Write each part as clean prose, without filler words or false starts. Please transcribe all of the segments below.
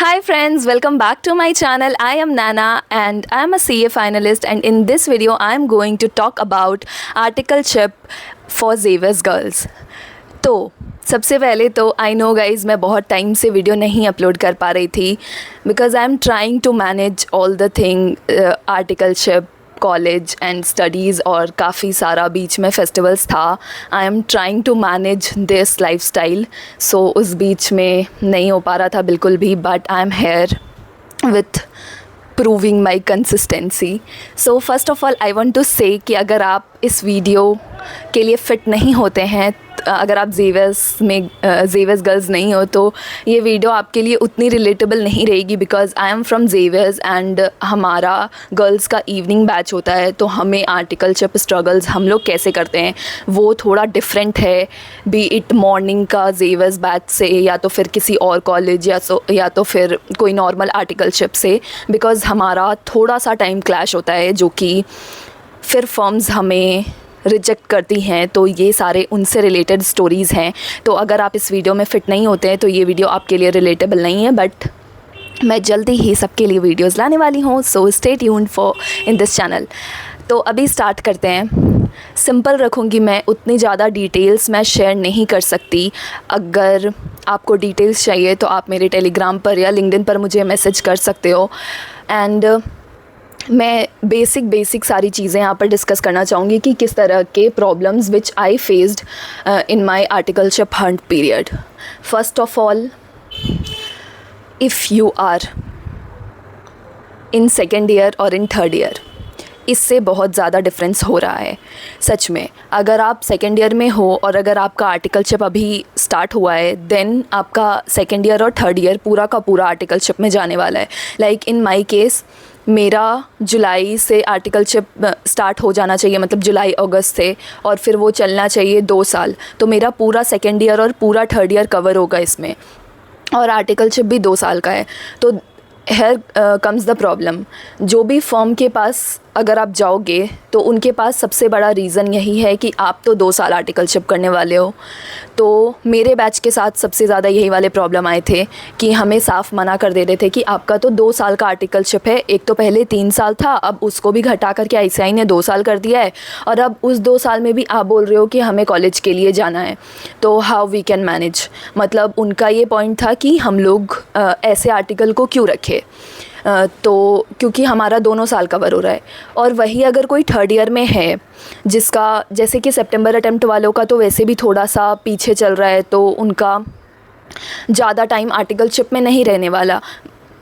Hi friends, welcome back to my channel. I am Nana and I am a CA finalist, and in this video I am going to talk about articleship for Xavier's girls. तो सबसे पहले तो I know guys मैं बहुत time से video नहीं upload कर पा रही थी because I am trying to manage all the thing articleship college and studies और काफ़ी सारा बीच में फेस्टिवल्स था. I am trying to manage this lifestyle, so उस बीच में नहीं हो पा रहा था बिल्कुल भी, but I am here with proving my consistency. So first of all I want to say कि अगर आप इस वीडियो के लिए फ़िट नहीं होते हैं, अगर आप ज़ेवियर्स गर्ल्स नहीं हो, तो ये वीडियो आपके लिए उतनी रिलेटेबल नहीं रहेगी because I am from Xavier's and हमारा गर्ल्स का इवनिंग बैच होता है. तो हमें आर्टिकलशिप स्ट्रगल्स हम लोग कैसे करते हैं वो थोड़ा डिफरेंट है, बी इट मॉर्निंग का ज़ेवियर्स बैच से या तो फिर किसी और कॉलेज या तो फिर कोई नॉर्मल आर्टिकलशिप से, बिकॉज़ हमारा थोड़ा सा टाइम क्लैश होता है जो कि फिर फर्म्स हमें रिजेक्ट करती हैं. तो ये सारे उनसे रिलेटेड स्टोरीज़ हैं. तो अगर आप इस वीडियो में फ़िट नहीं होते हैं तो ये वीडियो आपके लिए रिलेटेबल नहीं है, बट मैं जल्दी ही सबके लिए वीडियोस लाने वाली हूँ. So stay tuned for in this channel. तो अभी स्टार्ट करते हैं. सिंपल रखूँगी मैं, उतनी ज़्यादा डिटेल्स मैं शेयर नहीं कर सकती. अगर आपको डिटेल्स चाहिए तो आप मेरे टेलीग्राम पर या लिंक्डइन पर मुझे मैसेज कर सकते हो. एंड मैं बेसिक सारी चीज़ें यहाँ पर डिस्कस करना चाहूँगी कि किस तरह के problems which I faced in my articleship hunt period. First of all, if you are in second year और इन थर्ड ईयर, इससे बहुत ज़्यादा डिफरेंस हो रहा है सच में. अगर आप सेकेंड ईयर में हो और अगर आपका आर्टिकलशिप अभी स्टार्ट हुआ है, देन आपका सेकेंड ईयर और थर्ड ईयर पूरा का पूरा आर्टिकलशिप में जाने वाला है. लाइक इन माय केस, मेरा जुलाई से आर्टिकलशिप स्टार्ट हो जाना चाहिए, मतलब जुलाई अगस्त से, और फिर वो चलना चाहिए 2 साल. तो मेरा पूरा सेकेंड ईयर और पूरा थर्ड ईयर कवर होगा इसमें, और आर्टिकलशिप भी 2 साल का है. तो हेयर कम्स द प्रॉब्लम. जो भी फर्म के पास अगर आप जाओगे तो उनके पास सबसे बड़ा रीज़न यही है कि आप तो 2 साल आर्टिकलशिप करने वाले हो. तो मेरे बैच के साथ सबसे ज़्यादा यही वाले प्रॉब्लम आए थे कि हमें साफ मना कर दे रहे थे कि आपका तो 2 साल का आर्टिकलशिप है. एक तो पहले 3 साल था, अब उसको भी घटा करके आईसीआई ने 2 साल कर दिया है, और अब उस 2 साल में भी आप बोल रहे हो कि हमें कॉलेज के लिए जाना है. तो हाउ वी कैन मैनेज. मतलब उनका ये पॉइंट था कि हम लोग ऐसे आर्टिकल को क्यों रखें, तो क्योंकि हमारा दोनों साल कवर हो रहा है. और वही अगर कोई थर्ड ईयर में है जिसका, जैसे कि सितंबर अटेम्प्ट वालों का तो वैसे भी थोड़ा सा पीछे चल रहा है, तो उनका ज़्यादा टाइम आर्टिकलशिप में नहीं रहने वाला.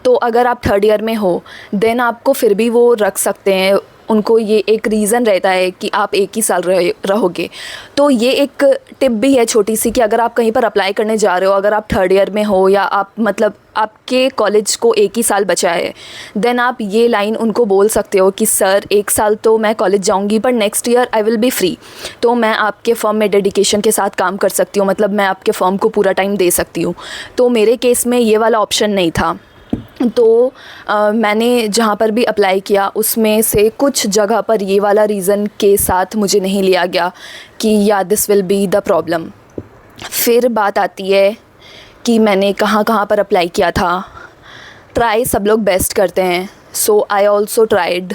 तो अगर आप थर्ड ईयर में हो देन आपको फिर भी वो रख सकते हैं. उनको ये एक रीज़न रहता है कि आप एक ही साल रहोगे. तो ये एक टिप भी है छोटी सी कि अगर आप कहीं पर अप्लाई करने जा रहे हो, अगर आप थर्ड ईयर में हो या आप मतलब आपके कॉलेज को एक ही साल बचा है, देन आप ये लाइन उनको बोल सकते हो कि सर 1 साल तो मैं कॉलेज जाऊंगी पर next year I will be free, तो मैं आपके फर्म में डेडिकेशन के साथ काम कर सकती हूँ, मतलब मैं आपके फर्म को पूरा टाइम दे सकती हूँ. तो मेरे केस में ये वाला ऑप्शन नहीं था. तो मैंने जहाँ पर भी अप्लाई किया उसमें से कुछ जगह पर ये वाला रीज़न के साथ मुझे नहीं लिया गया कि या this will be the problem. फिर बात आती है कि मैंने कहाँ कहाँ पर अप्लाई किया था. ट्राई सब लोग बेस्ट करते हैं, सो आई ऑल्सो ट्राइड.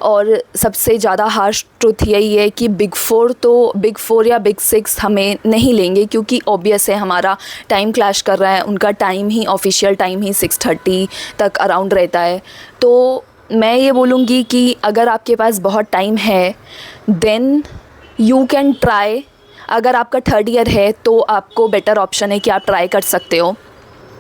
और सबसे ज़्यादा हार्श ट्रुथ यही है कि बिग 4 या बिग 6 हमें नहीं लेंगे, क्योंकि ऑब्वियस है हमारा टाइम क्लैश कर रहा है. उनका टाइम ही, ऑफिशियल टाइम ही 6:30 तक अराउंड रहता है. तो मैं ये बोलूँगी कि अगर आपके पास बहुत टाइम है देन यू कैन ट्राई. अगर आपका थर्ड ईयर है तो आपको बेटर ऑप्शन है कि आप ट्राई कर सकते हो.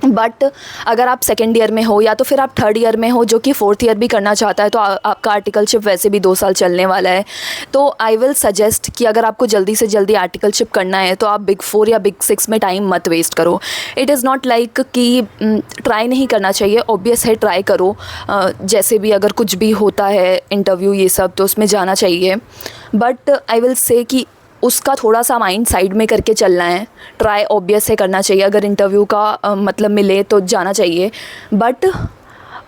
बट अगर आप सेकेंड ईयर में हो या तो फिर आप थर्ड ईयर में हो जो कि फोर्थ ईयर भी करना चाहता है, तो आपका आर्टिकलशिप वैसे भी 2 साल चलने वाला है. तो आई विल सजेस्ट कि अगर आपको जल्दी से जल्दी आर्टिकलशिप करना है तो आप बिग 4 या बिग 6 में टाइम मत वेस्ट करो. इट इज़ नॉट लाइक कि ट्राई नहीं करना चाहिए, ऑब्वियस है ट्राई करो. जैसे भी अगर कुछ भी होता है इंटरव्यू ये सब तो उसमें जाना चाहिए, बट आई विल से कि उसका थोड़ा सा माइंड साइड में करके चलना है. ट्राई ऑब्वियस है करना चाहिए, अगर इंटरव्यू का मतलब मिले तो जाना चाहिए, बट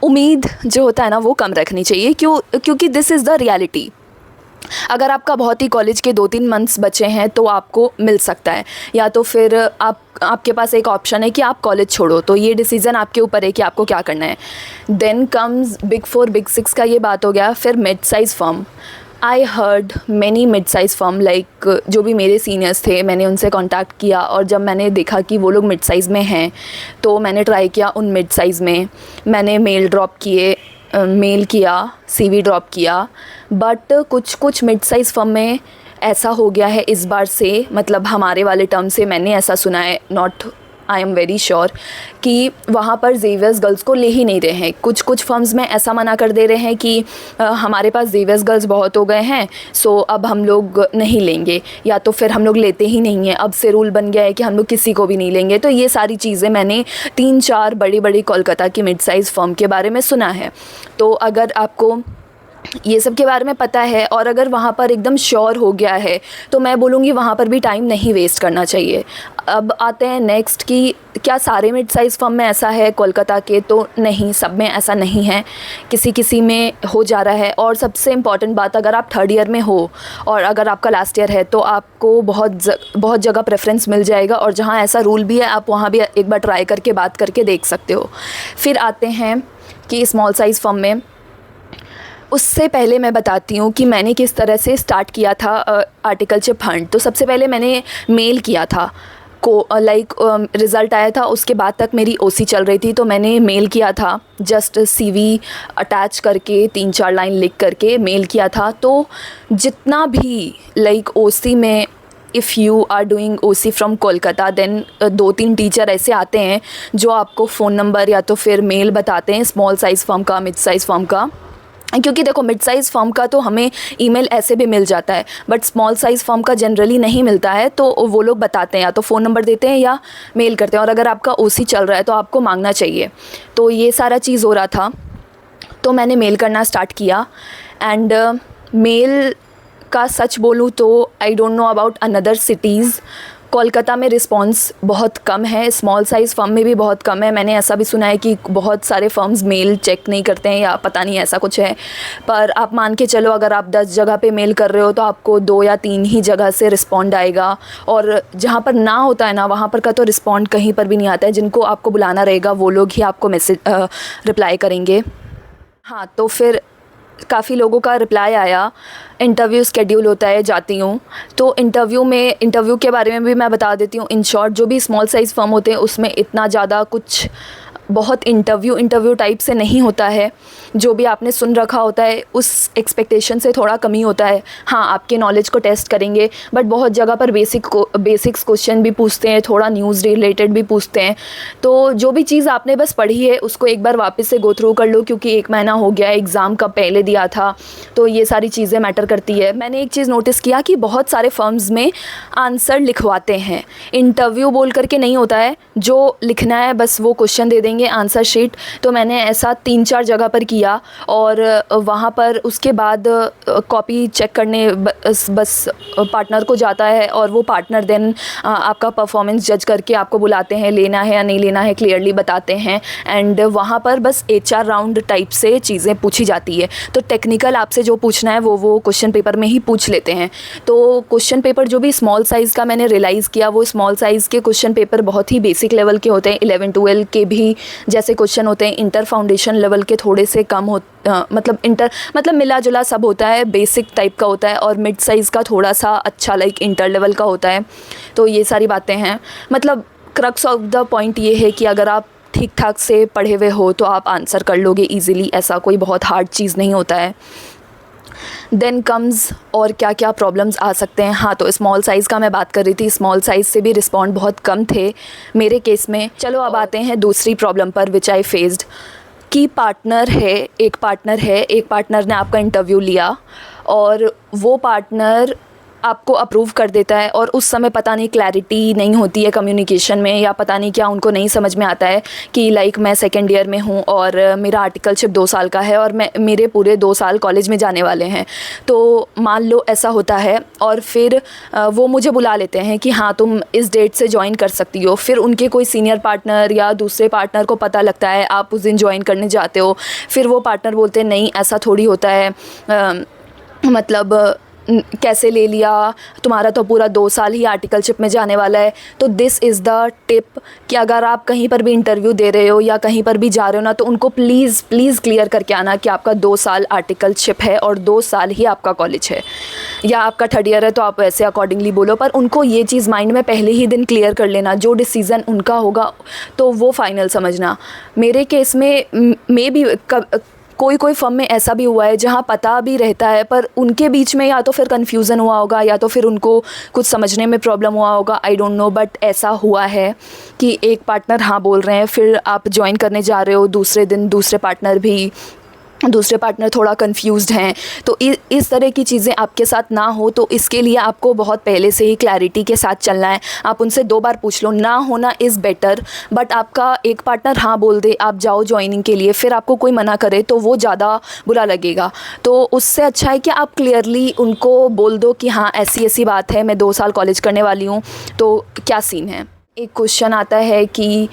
उम्मीद जो होता है ना वो कम रखनी चाहिए. क्योंकि दिस इज़ द रियलिटी. अगर आपका बहुत ही कॉलेज के 2-3 मंथ्स बचे हैं तो आपको मिल सकता है, या तो फिर आपके पास एक ऑप्शन है कि आप कॉलेज छोड़ो, तो ये डिसीज़न आपके ऊपर है कि आपको क्या करना है। देन कम्स बिग 4 बिग 6 का ये बात हो गया। फिर mid size firm, I heard many mid size firm, like जो भी मेरे सीनियर्स थे मैंने उनसे कांटेक्ट किया, और जब मैंने देखा कि वो लोग मिड साइज़ में हैं तो मैंने ट्राई किया उन मिड साइज़ में। मैंने मेल किया, सीवी ड्रॉप किया, बट कुछ मिड साइज़ फर्म में ऐसा हो गया है इस बार से, मतलब हमारे वाले टर्म से मैंने ऐसा सुना है, not I am very sure, कि वहाँ पर जेवियर्स गर्ल्स को ले ही नहीं रहे हैं। कुछ फर्म्स में ऐसा मना कर दे रहे हैं कि हमारे पास जेवियर्स गर्ल्स बहुत हो गए हैं, सो अब हम लोग नहीं लेंगे, या तो फिर हम लोग लेते ही नहीं हैं, अब से रूल बन गया है कि हम लोग किसी को भी नहीं लेंगे। तो ये सारी चीज़ें मैंने 3-4 बड़ी कोलकाता की मिड साइज़ फर्म के बारे में सुना है। तो अगर आपको ये सब के बारे में पता है और अगर वहाँ पर एकदम श्योर हो गया है तो मैं बोलूँगी वहाँ पर भी टाइम नहीं वेस्ट करना चाहिए। अब आते हैं नेक्स्ट कि क्या सारे मिड साइज़ फर्म में ऐसा है कोलकाता के, तो नहीं, सब में ऐसा नहीं है, किसी में हो जा रहा है। और सबसे इम्पॉर्टेंट बात, अगर आप 3rd ईयर में हो और अगर आपका लास्ट ईयर है तो आपको बहुत जगह प्रेफरेंस मिल जाएगा, और जहाँ ऐसा रूल भी है आप वहाँ भी एक बार ट्राई करके बात करके देख सकते हो। फिर आते हैं कि स्मॉल साइज़ फर्म में, उससे पहले मैं बताती हूँ कि मैंने किस तरह से स्टार्ट किया था आर्टिकलशिप फंड। तो सबसे पहले मैंने मेल किया था को, लाइक रिज़ल्ट आया था उसके बाद तक मेरी ओसी चल रही थी, तो मैंने मेल किया था, जस्ट सीवी अटैच करके 3-4 लाइन लिख करके मेल किया था। तो जितना भी लाइक ओसी में, if you are doing OC from Kolkata, then 2-3 teacher ऐसे आते हैं जो आपको फ़ोन नंबर या तो फिर मेल बताते हैं स्मॉल साइज़ फर्म का, मिड साइज़ फर्म का। क्योंकि देखो मिड साइज़ फर्म का तो हमें ईमेल ऐसे भी मिल जाता है, बट स्मॉल साइज़ फर्म का जनरली नहीं मिलता है, तो वो लोग बताते हैं, या तो फ़ोन नंबर देते हैं या मेल करते हैं। और अगर आपका ओसी चल रहा है तो आपको मांगना चाहिए। तो ये सारा चीज़ हो रहा था, तो मैंने मेल करना स्टार्ट किया। एंड मेल का सच बोलूँ तो I don't know about another cities, Kolkata में रिस्पांस बहुत कम है, स्मॉल साइज़ फर्म में भी बहुत कम है। मैंने ऐसा भी सुना है कि बहुत सारे फर्म्स मेल चेक नहीं करते हैं, या पता नहीं ऐसा कुछ है। पर आप मान के चलो, अगर आप 10 जगह पे मेल कर रहे हो तो आपको 2 या 3 ही जगह से रिस्पॉन्ड आएगा, और जहाँ पर ना होता है ना वहाँ पर का तो रिस्पॉन्ड कहीं पर भी नहीं आता है। जिनको आपको बुलाना रहेगा वो लोग ही आपको मैसेज रिप्लाई करेंगे। हाँ, तो फिर काफ़ी लोगों का रिप्लाई आया, इंटरव्यू स्केड्यूल होता है, जाती हूँ। तो इंटरव्यू के बारे में भी मैं बता देती हूँ। इन शॉर्ट, जो भी स्मॉल साइज़ फर्म होते हैं उसमें इतना ज़्यादा कुछ बहुत इंटरव्यू टाइप से नहीं होता है। जो भी आपने सुन रखा होता है उस एक्सपेक्टेशन से थोड़ा कम ही होता है। हाँ, आपके नॉलेज को टेस्ट करेंगे, बट बहुत जगह पर बेसिक्स क्वेश्चन भी पूछते हैं, थोड़ा न्यूज़ रिलेटेड भी पूछते हैं। तो जो भी चीज़ आपने बस पढ़ी है उसको एक बार वापस से गो थ्रू कर लो, क्योंकि 1 महीना हो गया है, एग्ज़ाम कब पहले दिया था, तो ये सारी चीज़ें मैटर करती है। मैंने एक चीज़ नोटिस किया कि बहुत सारे फर्म्स में आंसर लिखवाते हैं, इंटरव्यू बोल करके नहीं होता है, जो लिखना है बस वो क्वेश्चन दे देंगे, आंसर शीट। तो मैंने ऐसा 3-4 जगह पर किया, और वहाँ पर उसके बाद कॉपी चेक करने बस पार्टनर को जाता है, और वो पार्टनर देन आपका परफॉर्मेंस जज करके आपको बुलाते हैं, लेना है या नहीं लेना है क्लियरली बताते हैं। एंड वहाँ पर बस HR राउंड टाइप से चीज़ें पूछी जाती है। तो टेक्निकल आपसे जो पूछना है वो क्वेश्चन पेपर में ही पूछ लेते हैं। तो क्वेश्चन पेपर जो भी स्मॉल साइज़ का मैंने रियलाइज़ किया, वो स्मॉल साइज़ के क्वेश्चन पेपर बहुत ही बेसिक लेवल के होते हैं। 11-12 के भी जैसे क्वेश्चन होते हैं, इंटर फाउंडेशन लेवल के थोड़े से कम मतलब मिला जुला सब होता है, बेसिक टाइप का होता है, और मिड साइज़ का थोड़ा सा अच्छा लाइक इंटर लेवल का होता है। तो ये सारी बातें हैं। मतलब क्रक्स ऑफ द पॉइंट ये है कि अगर आप ठीक ठाक से पढ़े हुए हो तो आप आंसर कर लोगे ईज़िली, ऐसा कोई बहुत हार्ड चीज़ नहीं होता है। देन कम्स और क्या क्या प्रॉब्लम्स आ सकते हैं। हाँ, तो स्मॉल साइज़ का मैं बात कर रही थी, स्मॉल साइज़ से भी रिस्पॉन्ड बहुत कम थे मेरे केस में। चलो अब आते हैं दूसरी प्रॉब्लम पर, विच आई फेस्ड, कि एक पार्टनर ने आपका इंटरव्यू लिया और वो पार्टनर आपको अप्रूव कर देता है, और उस समय पता नहीं क्लैरिटी नहीं होती है कम्युनिकेशन में, या पता नहीं क्या उनको नहीं समझ में आता है कि लाइक मैं 2nd ईयर में हूँ और मेरा आर्टिकलशिप 2 साल का है और मेरे पूरे 2 साल कॉलेज में जाने वाले हैं। तो मान लो ऐसा होता है, और फिर वो मुझे बुला लेते हैं कि हाँ तुम इस डेट से ज्वाइन कर सकती हो। फिर उनके कोई सीनियर पार्टनर या दूसरे पार्टनर को पता लगता है, आप उस दिन ज्वाइन करने जाते हो, फिर वो पार्टनर बोलते हैं नहीं ऐसा थोड़ी होता है, मतलब कैसे ले लिया, तुम्हारा तो पूरा 2 साल ही आर्टिकलशिप में जाने वाला है। तो दिस इज़ द टिप कि अगर आप कहीं पर भी इंटरव्यू दे रहे हो या कहीं पर भी जा रहे हो ना, तो उनको प्लीज़ क्लियर करके आना कि आपका 2 साल आर्टिकलशिप है और 2 साल ही आपका कॉलेज है, या आपका 3rd ईयर है तो आप वैसे अकॉर्डिंगली बोलो, पर उनको ये चीज़ माइंड में पहले ही दिन क्लियर कर लेना। जो डिसीज़न उनका होगा तो वो फाइनल समझना। मेरे केस में मे बी कोई फर्म में ऐसा भी हुआ है जहाँ पता भी रहता है पर उनके बीच में या तो फिर कन्फ्यूज़न हुआ होगा या तो फिर उनको कुछ समझने में प्रॉब्लम हुआ होगा, आई डोंट नो, बट ऐसा हुआ है कि एक पार्टनर हाँ बोल रहे हैं, फिर आप ज्वाइन करने जा रहे हो, दूसरे दिन दूसरे पार्टनर थोड़ा कंफ्यूज्ड हैं। तो इस तरह की चीज़ें आपके साथ ना हो, तो इसके लिए आपको बहुत पहले से ही क्लैरिटी के साथ चलना है। आप उनसे 2 बार पूछ लो, ना होना इज़ बेटर, बट आपका एक पार्टनर हाँ बोल दे, आप जाओ ज्वाइनिंग के लिए, फिर आपको कोई मना करे तो वो ज़्यादा बुरा लगेगा। तो उससे अच्छा है कि आप क्लियरली उनको बोल दो कि हाँ ऐसी बात है, मैं 2 साल कॉलेज करने वाली हूँ, तो क्या सीन है। एक क्वेश्चन आता है कि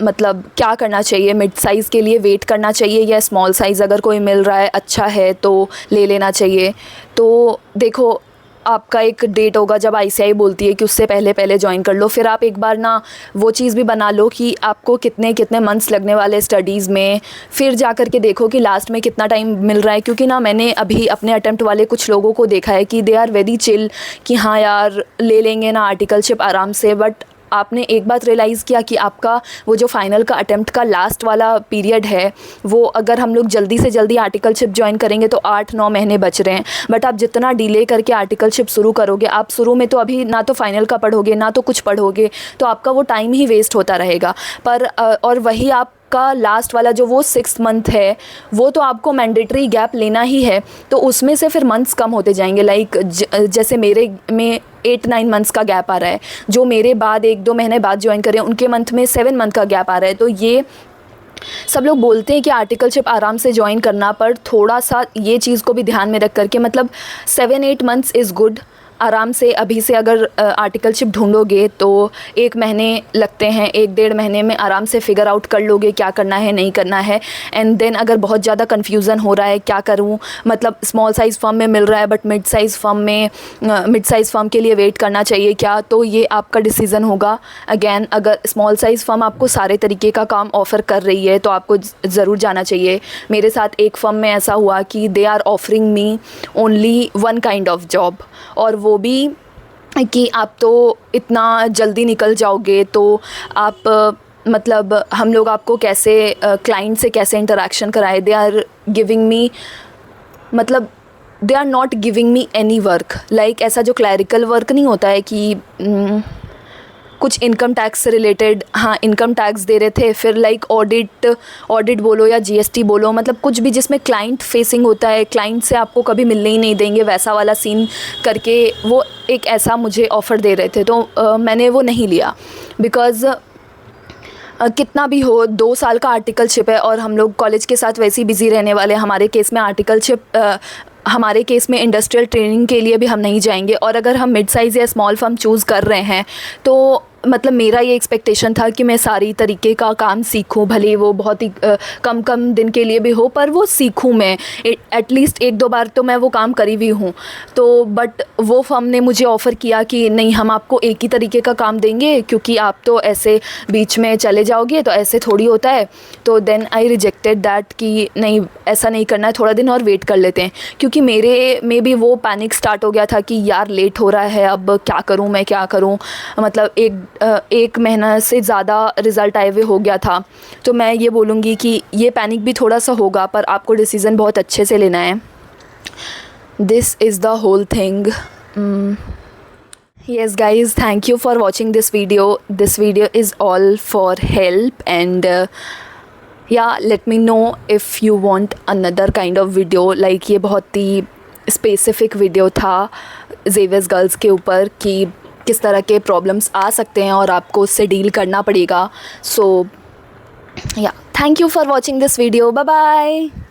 मतलब क्या करना चाहिए, मिड साइज़ के लिए वेट करना चाहिए या स्मॉल साइज़ अगर कोई मिल रहा है अच्छा है तो ले लेना चाहिए। तो देखो, आपका एक डेट होगा जब ICAI बोलती है कि उससे पहले ज्वाइन कर लो। फिर आप एक बार ना वो चीज़ भी बना लो कि आपको कितने मंथ्स लगने वाले स्टडीज़ में, फिर जा कर के देखो कि लास्ट में कितना टाइम मिल रहा है। क्योंकि ना मैंने अभी अपने अटेम्प्ट वाले कुछ लोगों को देखा है कि दे आर वेरी चिल कि हाँ यार ले लेंगे ना आर्टिकलशिप आराम से, बट आपने एक बात रियलाइज़ किया कि आपका वो जो फाइनल का अटेम्प्ट का लास्ट वाला पीरियड है, वो अगर हम लोग जल्दी से जल्दी आर्टिकलशिप ज्वाइन करेंगे तो 8-9 महीने बच रहे हैं। बट आप जितना डिले करके आर्टिकलशिप शुरू करोगे, आप शुरू में तो अभी ना तो फाइनल का पढ़ोगे ना तो कुछ पढ़ोगे, तो आपका वो टाइम ही वेस्ट होता रहेगा। पर और वही आप का लास्ट वाला जो वो 6 मंथ है, वो तो आपको मैंडेटरी गैप लेना ही है, तो उसमें से फिर मंथ्स कम होते जाएंगे। लाइक जैसे मेरे में 8-9 मंथ्स का गैप आ रहा है, जो मेरे बाद 1-2 महीने बाद ज्वाइन करें उनके मंथ में 7 मंथ का गैप आ रहा है। तो ये सब लोग बोलते हैं कि आर्टिकलशिप आराम से ज्वाइन करना, पर थोड़ा सा ये चीज़ को भी ध्यान में रख करके, मतलब 7-8 मंथ्स इज़ गुड। आराम से अभी से अगर आर्टिकलशिप ढूंढोगे तो 1 महीने लगते हैं, 1-1.5 महीने में आराम से फिगर आउट कर लोगे क्या करना है नहीं करना है। एंड देन अगर बहुत ज़्यादा कन्फ्यूज़न हो रहा है क्या करूं, मतलब स्मॉल साइज़ फर्म में मिल रहा है बट मिड साइज़ फर्म के लिए वेट करना चाहिए क्या, तो ये आपका डिसीज़न होगा। अगेन, अगर स्मॉल साइज़ फर्म आपको सारे तरीके का काम ऑफ़र कर रही है तो आपको ज़रूर जाना चाहिए। मेरे साथ एक फर्म में ऐसा हुआ कि they are offering me only 1 kind of job, और वो भी कि आप तो इतना जल्दी निकल जाओगे तो आप मतलब हम लोग आपको कैसे क्लाइंट से कैसे इंटरेक्शन कराए। दे आर गिविंग मी, मतलब they are not giving me any work, like ऐसा जो क्लैरिकल वर्क नहीं होता है कि कुछ इनकम टैक्स से रिलेटेड, हाँ इनकम टैक्स दे रहे थे, फिर लाइक ऑडिट बोलो या GST बोलो, मतलब कुछ भी जिसमें क्लाइंट फेसिंग होता है, क्लाइंट से आपको कभी मिलने ही नहीं देंगे, वैसा वाला सीन करके वो एक ऐसा मुझे ऑफ़र दे रहे थे। तो मैंने वो नहीं लिया, बिकॉज़ कितना भी हो 2 साल का आर्टिकलशिप है और हम लोग कॉलेज के साथ वैसे ही बिज़ी रहने वाले। हमारे केस में हमारे केस में इंडस्ट्रियल ट्रेनिंग के लिए भी हम नहीं जाएंगे, और अगर हम मिड साइज़ या स्मॉल फर्म चूज़ कर रहे हैं तो मतलब मेरा ये एक्सपेक्टेशन था कि मैं सारी तरीके का काम सीखूं, भले वो बहुत ही कम दिन के लिए भी हो, पर वो सीखूं मैं। एटलीस्ट 1-2 बार तो मैं वो काम करी भी हूँ। तो बट वो फर्म ने मुझे ऑफ़र किया कि नहीं, हम आपको एक ही तरीके का काम देंगे क्योंकि आप तो ऐसे बीच में चले जाओगे, तो ऐसे थोड़ी होता है। तो देन आई रिजेक्टेड दैट कि नहीं, ऐसा नहीं करना है, थोड़ा दिन और वेट कर लेते हैं। क्योंकि मेरे में भी वो पैनिक स्टार्ट हो गया था कि यार लेट हो रहा है, अब क्या करूँ मैं, क्या करूँ, मतलब 1 महीना से ज़्यादा रिज़ल्ट आए हुए हो गया था। तो मैं ये बोलूँगी कि ये पैनिक भी थोड़ा सा होगा, पर आपको डिसीज़न बहुत अच्छे से लेना है। This is the whole thing. Yes guys, thank you for watching this video. This video is all for help, and yeah, let me know if you want another kind of video. Like ये बहुत ही specific video था Xavier's girls के ऊपर कि किस तरह के problems आ सकते हैं और आपको उससे डील करना पड़ेगा। So yeah, thank you for watching this video. Bye bye.